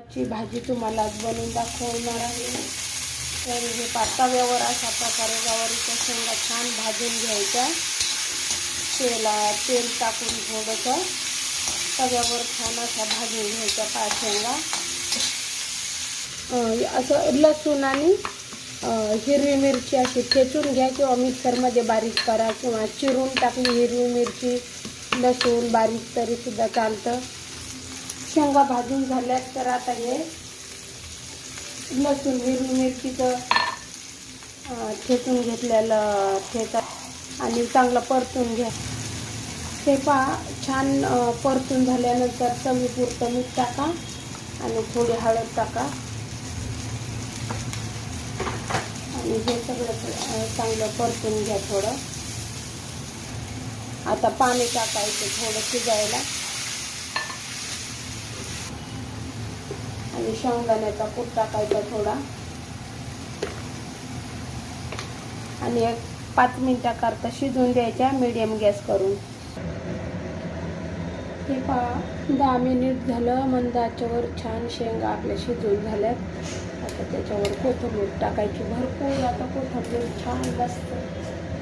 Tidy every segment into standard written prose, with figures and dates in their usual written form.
शेंगाची भाजी तुम्हाला आज बनवून दाखवणार आहे। तर हे तव्यावर अशा प्रकारे गवारीच्या शेंगा छान भाजून घ्यायच्या। तेल टाकून थोडंसं तव्यावर छान अशा भाजून घ्यायच्या शेंगा। असं लसूण आणि हिरवी मिरची अशी ठेचून घ्या किंवा मिक्सरमध्ये बारीक करा किंवा चिरून टाकली हिरवी मिरची लसूण बारीक तरी सुद्धा चालतं। शेंगा भाजून झाल्यात तर आता हे लसूण हिरवी मिरचीचं ठेचून घेतलेलं ठेचा आणि चांगलं परतून घ्या। ते छान परतून झाल्यानंतर चवीपुरतं मीठ टाका आणि थोडी हळद टाका आणि हे सगळं चांगलं परतून घ्या थोडं। आता पाणी टाकायचं थोडं शिजायला आणि शेंगदाण्याचा कूट टाकायचा थोडा आणि एक 5 मिनिटाकरता शिजून द्यायच्या मीडियम गॅस करून। हे 10 मिनिट झालं मंद आचेवर छान शेंगा आपल्या शिजून झाल्यात। आता त्याच्यावर कोथिंबीर टाकायची भरपूर। आता कोथिंबीर छान मस्त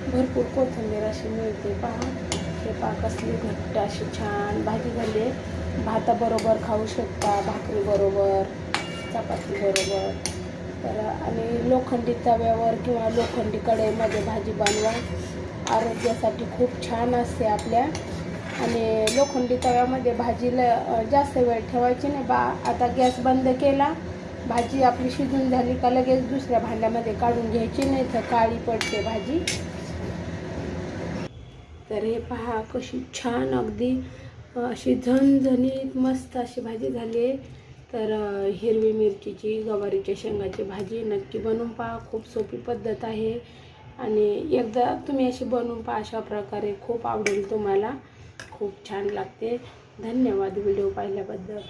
भरपूर कोथिंबीर अशी मिळते हे कसली घट्ट अशी छान भाजी झाली आहे। भाताबरोबर खाऊ शकता, भाकरी बरोबर, चपाती बरोबर। तर आणि लोखंडी तव्यावर किंवा लोखंडी कढईमध्ये भाजी बनवा, आरोग्यासाठी खूप छान असते आपल्या। आणि लोखंडी तव्यामध्ये भाजीला जास्त वेळ ठेवायची नाही आता गॅस बंद केला, भाजी आपली शिजून झाली का लगेच दुसऱ्या भांड्यामध्ये काढून घ्यायची, नाही तर काळी पडते भाजी। तर हे पहा कशी छान अगदी अशी झणझणीत मस्त अशी भाजी झाली आहे। तर हिरवी मिरचीची गवारीच्या शेंगाची भाजी नक्की बनवून पहा, खूप सोपी पद्धत आहे आणि एकदा तुम्ही अशी बनवून पहा अशा प्रकारे, खूप आवडेल तुम्हाला, खूप छान लागते। धन्यवाद व्हिडिओ पाहिल्याबद्दल।